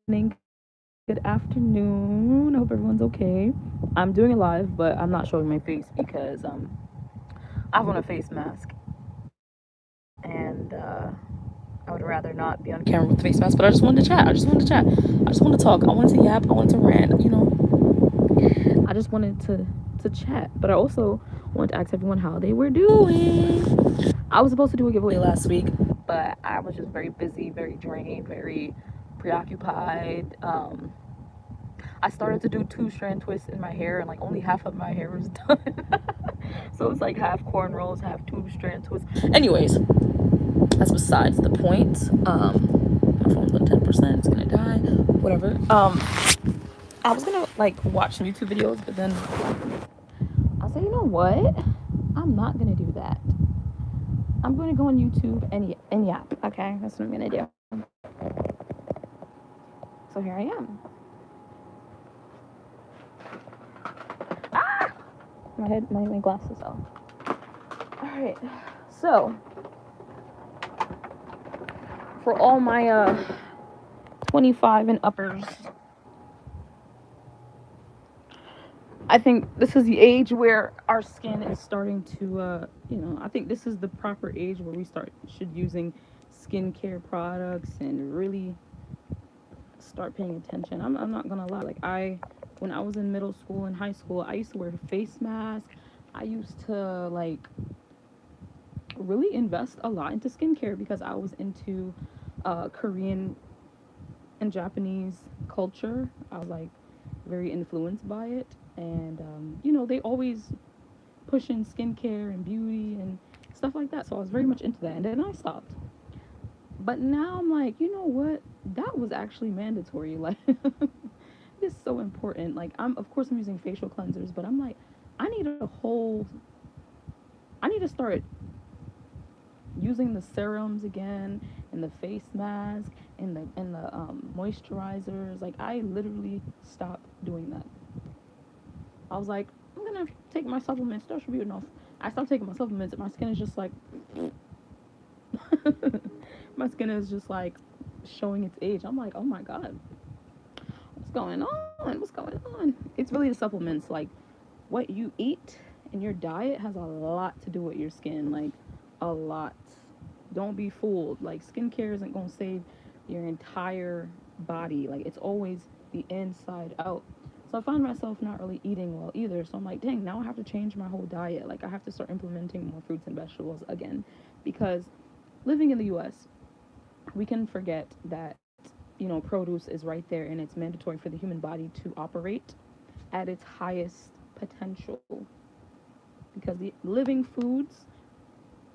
evening, good afternoon. I hope everyone's okay. I'm doing it live, but I'm not showing my face because I have on a face mask, and I would rather not be on camera with a face mask. But I just wanted to chat. I just wanted to chat. I just wanted to talk. I wanted to yap. I wanted to rant. I just wanted to chat. But I also wanted to ask everyone how they were doing. I was supposed to do a giveaway last week, but I was just very busy, very drained, very preoccupied. I started to do two strand twists in my hair, and like only half of my hair was done. So it's like half cornrows, half two strand twists. Anyways, that's besides the point. My phone's on 10%. It's gonna die. Whatever. I was gonna like watch some YouTube videos, but then I said, you know what? I'm not gonna do that. I'm gonna go on YouTube and yap. Okay, that's what I'm gonna do. So here I am. Ah, my glasses off. All right. So for all my 25 and uppers, I think this is the age where our skin is starting to, I think this is the proper age where we should using skincare products and really start paying attention. I'm not gonna lie. When I was in middle school and high school, I used to wear a face mask. I used to like really invest a lot into skincare because I was into Korean and Japanese culture. I was like very influenced by it, and they always push in skincare and beauty and stuff like that. So I was very much into that, and then I stopped. But now I'm like, you know what? That was actually mandatory. Like, it's so important. Like, of course I'm using facial cleansers, but I'm like, I need a whole. I need to start using the serums again and the face mask and the moisturizers. Like I literally stopped doing that. I was like, I'm gonna take my supplements. That should be enough. I stopped taking my supplements, and my skin is just like, my skin is just like showing its age. I'm like, oh my god, what's going on? What's going on? It's really the supplements. Like what you eat and your diet has a lot to do with your skin. Like a lot. Don't be fooled. Like skincare isn't gonna save your entire body. Like it's always the inside out. So I find myself not really eating well either. So I'm like, dang, now I have to change my whole diet. Like I have to start implementing more fruits and vegetables again. Because living in the US, we can forget that, produce is right there and it's mandatory for the human body to operate at its highest potential. Because the living foods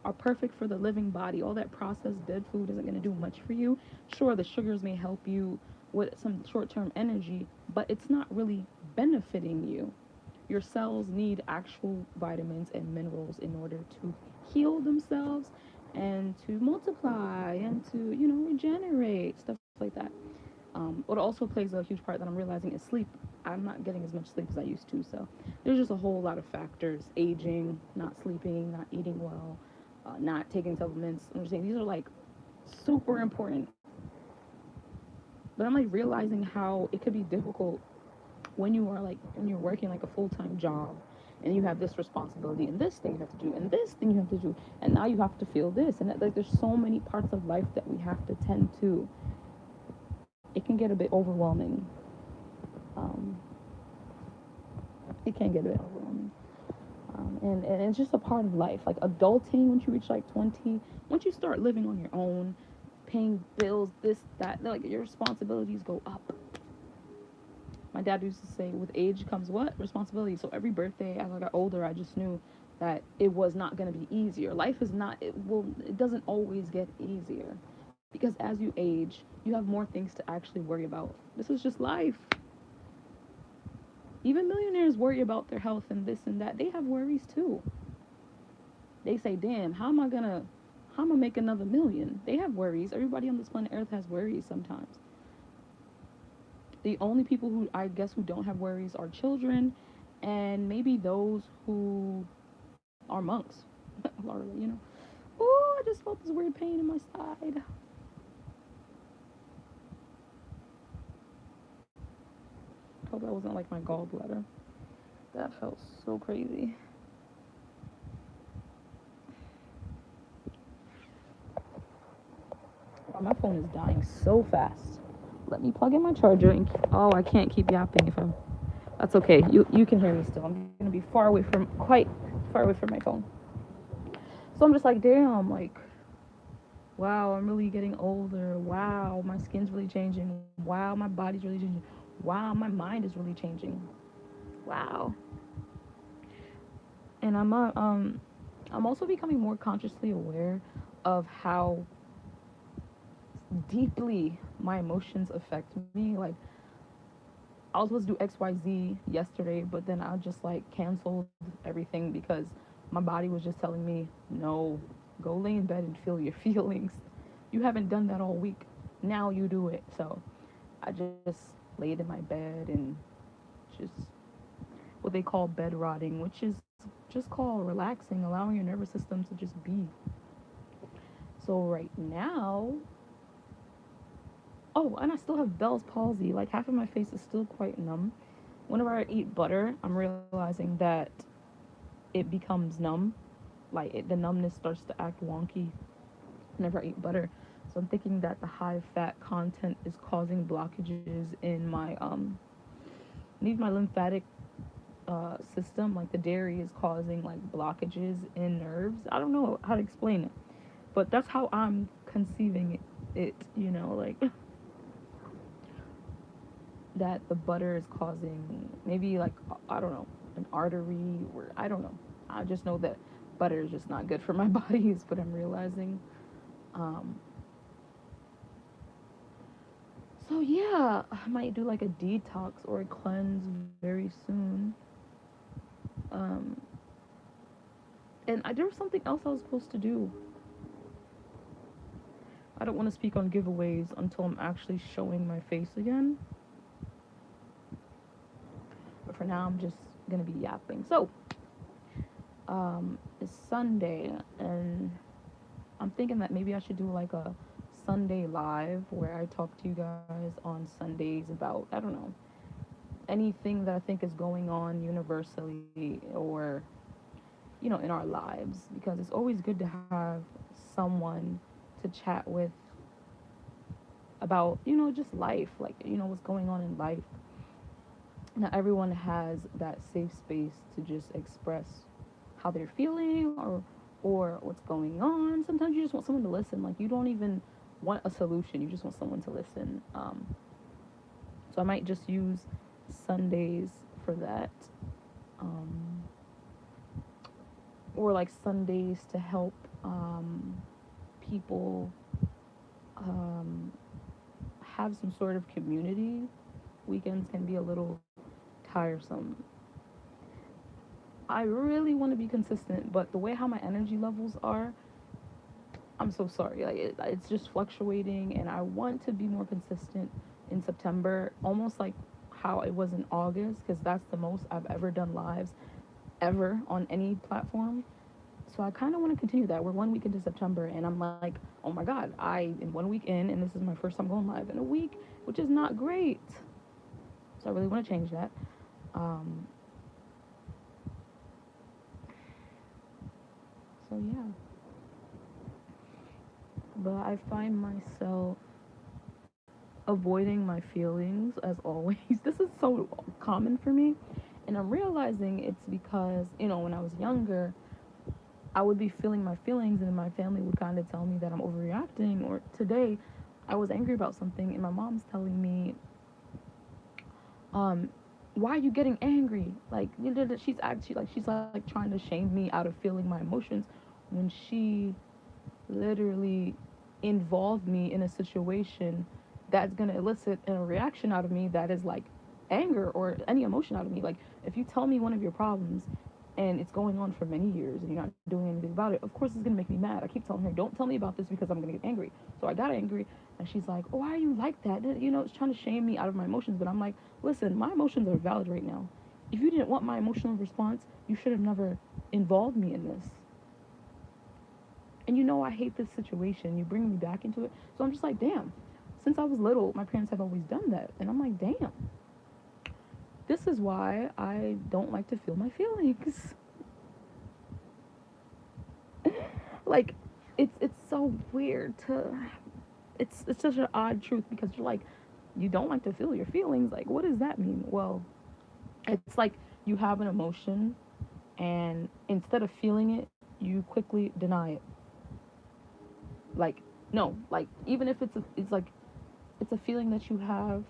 are perfect for the living body. All that processed dead food isn't going to do much for you. Sure, the sugars may help you with some short term energy, but it's not really benefiting you. Your cells need actual vitamins and minerals in order to heal themselves and to multiply and to, regenerate, stuff like that. What also plays a huge part that I'm realizing is sleep. I'm not getting as much sleep as I used to. So there's just a whole lot of factors: aging, not sleeping, not eating well, not taking supplements. I'm just saying these are like super important. But I'm like realizing how it could be difficult when you're working like a full-time job and you have this responsibility and this thing you have to do and this thing you have to do and now you have to feel this and that, like there's so many parts of life that we have to tend to. It can get a bit overwhelming. Um, it can get a bit overwhelming. And it's just a part of life. Like adulting, once you reach like 20, once you start living on your own, paying bills, this, that, like your responsibilities go up. My dad used to say, with age comes what? Responsibility. So every birthday, as I got older, I just knew that it was not going to be easier. Life is not, it doesn't always get easier. Because as you age, you have more things to actually worry about. This is just life. Even millionaires worry about their health and this and that. They have worries too. They say, damn, how am I make another million? They have worries. Everybody on this planet Earth has worries sometimes. The only people who I guess who don't have worries are children and maybe those who are monks. Oh, I just felt this weird pain in my side. hope that wasn't like my gallbladder. That felt so crazy. Oh, my phone is dying so fast. Let me plug in my charger and oh, I can't keep yapping if I'm. That's okay. You can hear me still. I'm gonna be far away from quite far away from my phone. So I'm just like, damn, like, wow, I'm really getting older. Wow, my skin's really changing. Wow, my body's really changing. Wow, my mind is really changing. Wow. And I'm also becoming more consciously aware of how deeply my emotions affect me. Like, I was supposed to do XYZ yesterday, but then I just like canceled everything because my body was just telling me, no, go lay in bed and feel your feelings. You haven't done that all week. Now you do it. So I just laid in my bed and just what they call bed rotting, which is just called relaxing, allowing your nervous system to just be. So right now, oh, and I still have Bell's palsy. Like half of my face is still quite numb. Whenever I eat butter, I'm realizing that it becomes numb. The numbness starts to act wonky whenever I eat butter. So I'm thinking that the high fat content is causing blockages in my lymphatic system. Like the dairy is causing like blockages in nerves. I don't know how to explain it, but that's how I'm conceiving it. Like that the butter is causing maybe like I don't know an artery or I don't know. I just know that butter is just not good for my body is what I'm realizing. Um, so yeah, I might do like a detox or a cleanse very soon. Um, and there was something else I was supposed to do. I don't want to speak on giveaways until I'm actually showing my face again. But for now, I'm just gonna be yapping. So, it's Sunday, and I'm thinking that maybe I should do like a Sunday live where I talk to you guys on Sundays about, I don't know, anything that I think is going on universally or, in our lives. Because it's always good to have someone to chat with about, just life, like, what's going on in life. Not everyone has that safe space to just express how they're feeling or what's going on. Sometimes you just want someone to listen. Like you don't even want a solution. You just want someone to listen. So I might just use Sundays for that, um, or like Sundays to help people um, have some sort of community. Weekends can be a little tiresome. I really want to be consistent, but the way how my energy levels are, I'm so sorry. Like it's just fluctuating, and I want to be more consistent in September, almost like how it was in August, because that's the most I've ever done lives ever on any platform. So I kind of want to continue that. We're 1 week into September, and I'm like, oh my God, I in 1 week in, and this is my first time going live in a week, which is not great. So I really want to change that. Um, so yeah, but I find myself avoiding my feelings as always. This is so common for me. And I'm realizing it's because, when I was younger, I would be feeling my feelings and then my family would kind of tell me that I'm overreacting. Or today, I was angry about something and my mom's telling me, um, why are you getting angry? Like, she's like trying to shame me out of feeling my emotions when she literally involve me in a situation that's going to elicit a reaction out of me that is like anger or any emotion out of me. Like, if you tell me one of your problems and it's going on for many years and you're not doing anything about it, of course it's going to make me mad. I keep telling her, don't tell me about this because I'm going to get angry. So I got angry and she's like, oh, why are you like that? It's trying to shame me out of my emotions. But I'm like, listen, my emotions are valid right now. If you didn't want my emotional response, you should have never involved me in this. And I hate this situation. You bring me back into it. So I'm just like, damn. Since I was little, my parents have always done that. And I'm like, damn. This is why I don't like to feel my feelings. Like, it's so weird to, it's such an odd truth because you're like, you don't like to feel your feelings. Like, what does that mean? Well, it's like you have an emotion, and instead of feeling it, you quickly deny it. Like, no, like even if it's like it's a feeling that you have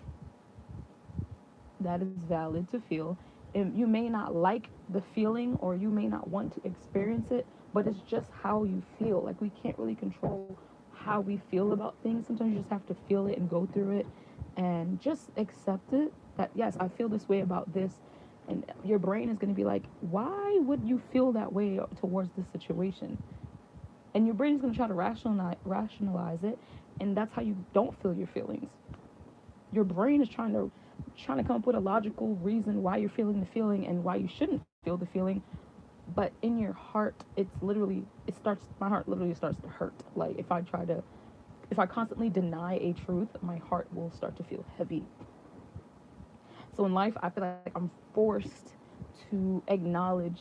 that is valid to feel. And you may not like the feeling or you may not want to experience it, but it's just how you feel. Like, we can't really control how we feel about things. Sometimes you just have to feel it and go through it and just accept it, that yes, I feel this way about this. And your brain is going to be like, why would you feel that way towards this situation? And your brain is going to try to rationalize it, and that's how you don't feel your feelings. Your brain is trying to come up with a logical reason why you're feeling the feeling and why you shouldn't feel the feeling. But in your heart, my heart literally starts to hurt. Like, if I constantly deny a truth, my heart will start to feel heavy. So in life, I feel like I'm forced to acknowledge,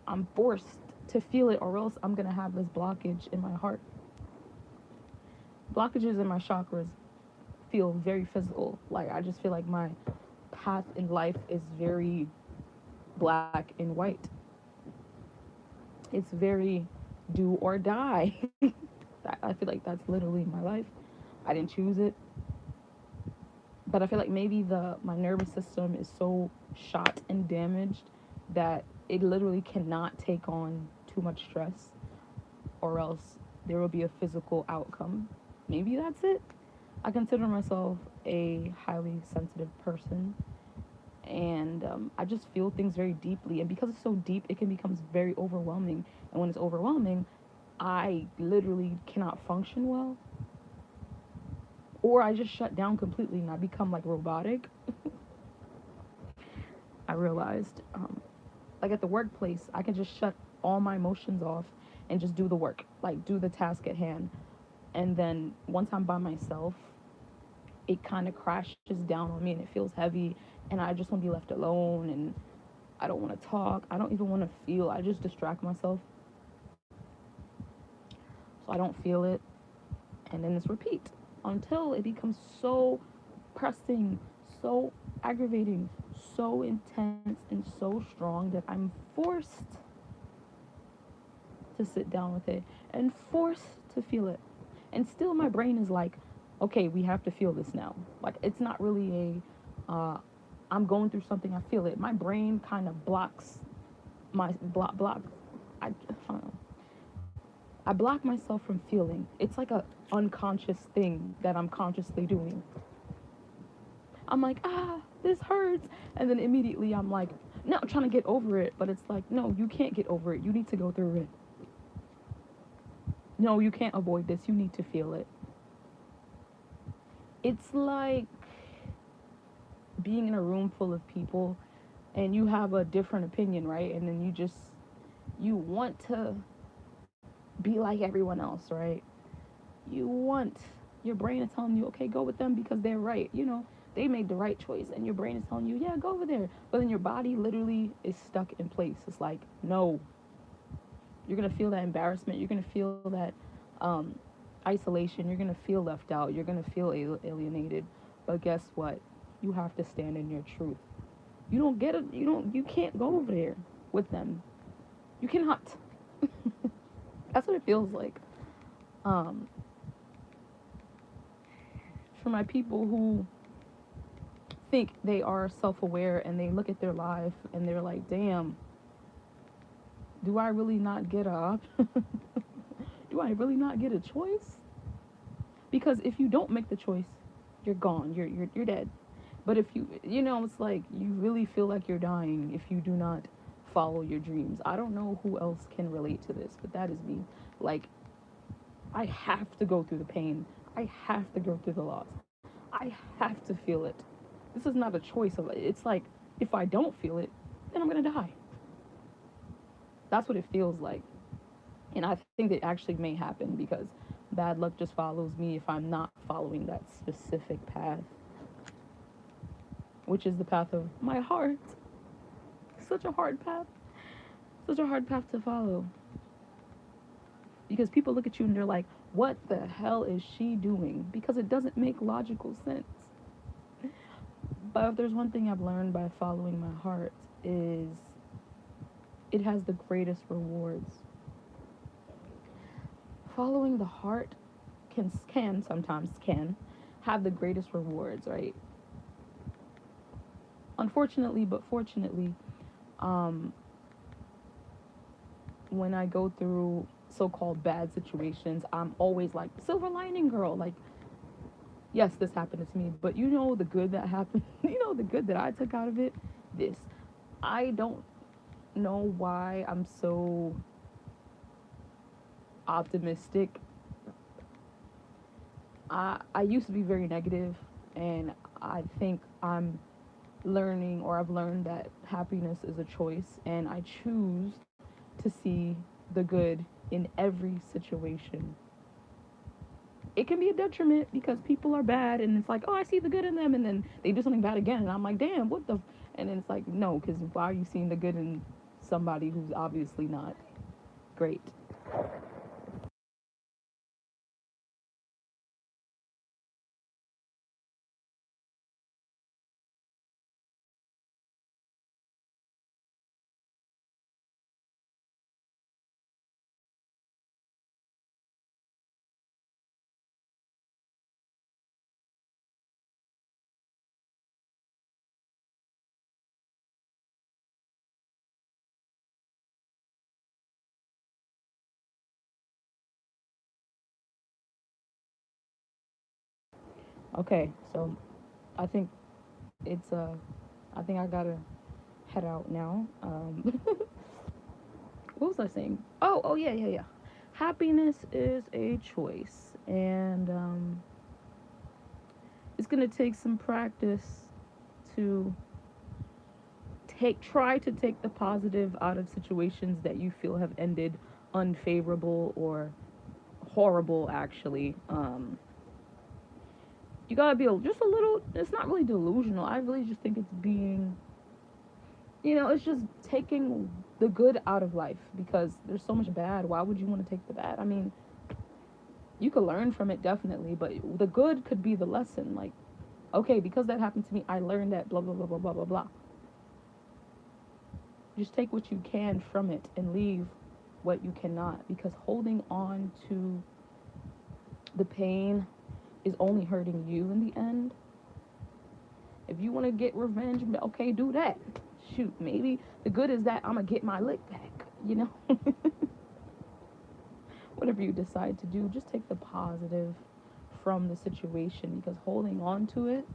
I'm forced to feel it, or else I'm gonna have this blockage in my heart. Blockages in my chakras feel very physical. Like, I just feel like my path in life is very black and white. It's very do or die. I feel like that's literally my life. I didn't choose it, but I feel like maybe the my nervous system is so shot and damaged that it literally cannot take on too much stress, or else there will be a physical outcome. Maybe that's it. I consider myself a highly sensitive person, and I just feel things very deeply. And because it's so deep, it can become very overwhelming. And when it's overwhelming, I literally cannot function well, or I just shut down completely and I become like robotic. I realized, like at the workplace, I can just shut all my emotions off and just do the work, like do the task at hand. And then once I'm by myself, it kind of crashes down on me and it feels heavy, and I just want to be left alone, and I don't want to talk. I don't even want to feel. I just distract myself so I don't feel it, and then it's repeat until it becomes so pressing, so aggravating, so intense, and so strong that I'm forced to sit down with it and forced to feel it. And still, my brain is like, okay, we have to feel this now. Like, it's not really I'm going through something, I feel it. My brain kind of blocks my block. I don't know. I block myself from feeling. It's like a unconscious thing that I'm consciously doing. I'm like, this hurts. And then immediately I'm like, no, I'm trying to get over it. But it's like, no, you can't get over it. You need to go through it. No, you can't avoid this. You need to feel it. It's like being in a room full of people and you have a different opinion, right? And then you want to be like everyone else, right? You want, your brain is telling you, okay, go with them because they're right. They made the right choice, and your brain is telling you, yeah, go over there. But then your body literally is stuck in place. It's like, no, you're gonna feel that embarrassment. You're gonna feel that um, isolation. You're gonna feel left out. You're gonna feel alienated. But guess what? You have to stand in your truth. You don't get it. You can't go over there with them. You cannot. That's what it feels like. Um, for my people who think they are self-aware and they look at their life and they're like, damn, do I really not get a do I really not get a choice? Because if you don't make the choice, you're gone. You're dead. But if it's like you really feel like you're dying if you do not follow your dreams. I don't know who else can relate to this, but that is me. Like, I have to go through the pain. I have to go through the loss. I have to feel it. This is not a choice of it. It's like, if I don't feel it, then I'm gonna die. That's what it feels like. And I think that actually may happen because bad luck just follows me if I'm not following that specific path, which is the path of my heart. Such a hard path. Such a hard path to follow. Because people look at you and they're like, what the hell is she doing? Because it doesn't make logical sense. But if there's one thing I've learned by following my heart is it has the greatest rewards. Following the heart can sometimes can have the greatest rewards, right? Unfortunately, but fortunately, um, when I go through so-called bad situations, I'm always like silver lining girl. Like, yes, this happened to me, but you know the good that happened. You know the good that I took out of it. This, I don't know why I'm so optimistic. I used to be very negative, and I think I'm learning, or I've learned that happiness is a choice, and I choose to see the good in every situation. It can be a detriment because people are bad, and it's like, oh, I see the good in them, and then they do something bad again, and I'm like, damn, what the? And then it's like, no, because why are you seeing the good in somebody who's obviously not great? Okay, so I think it's I think I gotta head out now. What was I saying? Oh yeah, yeah, yeah. Happiness is a choice, and it's gonna take some practice to try to take the positive out of situations that you feel have ended unfavorable or horrible. Actually, you gotta be just a little. It's not really delusional. I really just think it's being, it's just taking the good out of life because there's so much bad. Why would you want to take the bad? I mean, you could learn from it definitely, but the good could be the lesson. Like, okay, because that happened to me, I learned that blah blah blah blah blah blah blah. Just take what you can from it and leave what you cannot, because holding on to the pain is only hurting you in the end. If you want to get revenge, okay, do that. Shoot, maybe the good is that I'm gonna get my lick back, you know. Whatever you decide to do, just take the positive from the situation, because holding on to it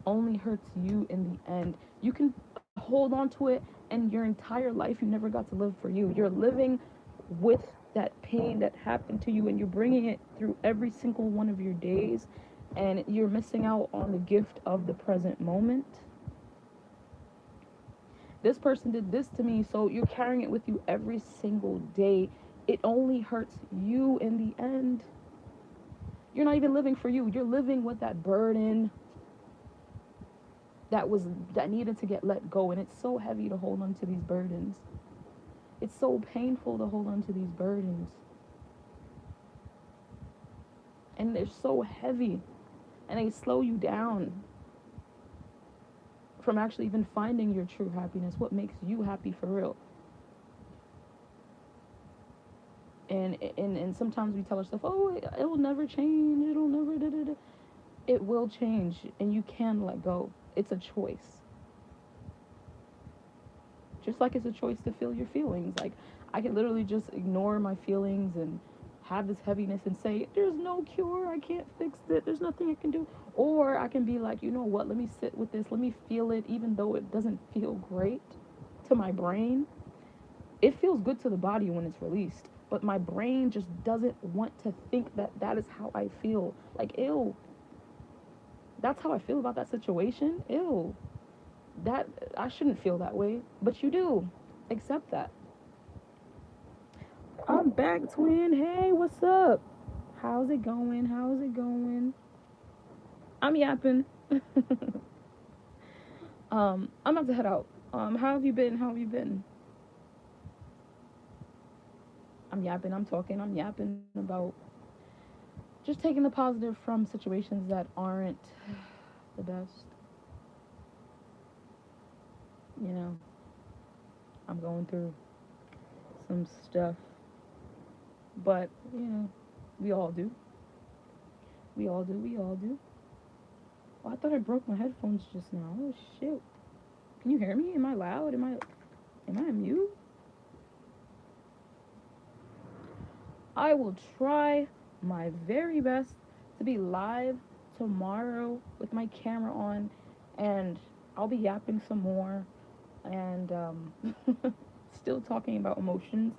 only hurts you in the end. You can hold on to it, and your entire life you never got to live for you. You're living with that pain that happened to you, and you're bringing it through every single one of your days, and you're missing out on the gift of the present moment. This person did this to me, so you're carrying it with you every single day. It only hurts you in the end. You're not even living for you. You're living with that burden that needed to get let go, and it's so heavy to hold on to these burdens. It's so painful to hold on to these burdens, and they're so heavy, and they slow you down from actually even finding your true happiness, what makes you happy for real. And sometimes we tell ourselves, oh, it'll never change, it'll never da, da, da. It will change, and you can let go. It's a choice. Just like it's a choice to feel your feelings. Like, I can literally just ignore my feelings and have this heaviness and say, there's no cure, I can't fix it, there's nothing I can do. Or I can be like, you know what, let me sit with this, let me feel it, even though it doesn't feel great to my brain. It feels good to the body when it's released, but my brain just doesn't want to think that that is how I feel. Like, ew, that's how I feel about that situation. Ew, that I shouldn't feel that way, but you do. Accept that. I'm back, twin. Hey, what's up? How's it going? How's it going? I'm yapping. I'm about to head out. How have you been? How have you been? I'm yapping, I'm talking, I'm yapping about just taking the positive from situations that aren't the best. You know, I'm going through some stuff, but we all do. We all do. We all do. Oh, I thought I broke my headphones just now. Oh shit! Can you hear me? Am I loud? Am I on mute? I will try my very best to be live tomorrow with my camera on, and I'll be yapping some more and still talking about emotions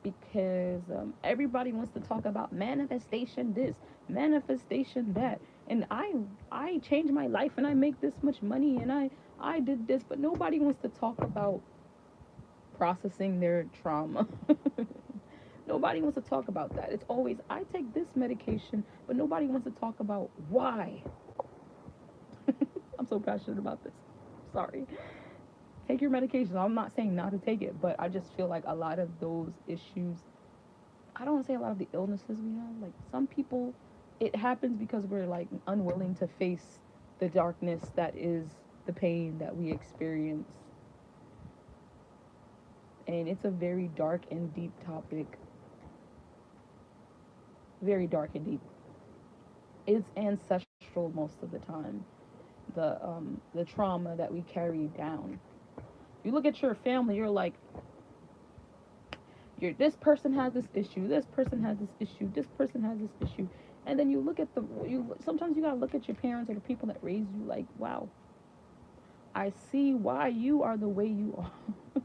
because everybody wants to talk about manifestation this, manifestation that, and I changed my life and I make this much money and I did this, but nobody wants to talk about processing their trauma. Nobody wants to talk about that. It's always I take this medication, but nobody wants to talk about why. I'm so passionate about this. Sorry. Take your medication. I'm not saying not to take it, but I just feel like a lot of those issues, I don't want to say a lot of the illnesses we have, like some people, it happens because we're like unwilling to face the darkness that is the pain that we experience. And it's a very dark and deep topic. Very dark and deep. It's ancestral most of the time. The trauma that we carry down. You look at your family, you're like, this person has this issue, this person has this issue, this person has this issue, and then you look at you sometimes you gotta look at your parents or the people that raised you like, wow, I see why you are the way you are.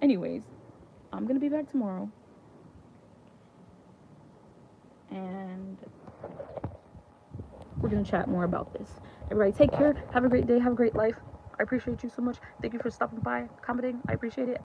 Anyways, I'm gonna be back tomorrow, and we're gonna chat more about this. Everybody, take care. Have a great day. Have a great life. I appreciate you so much. Thank you for stopping by, commenting. I appreciate it.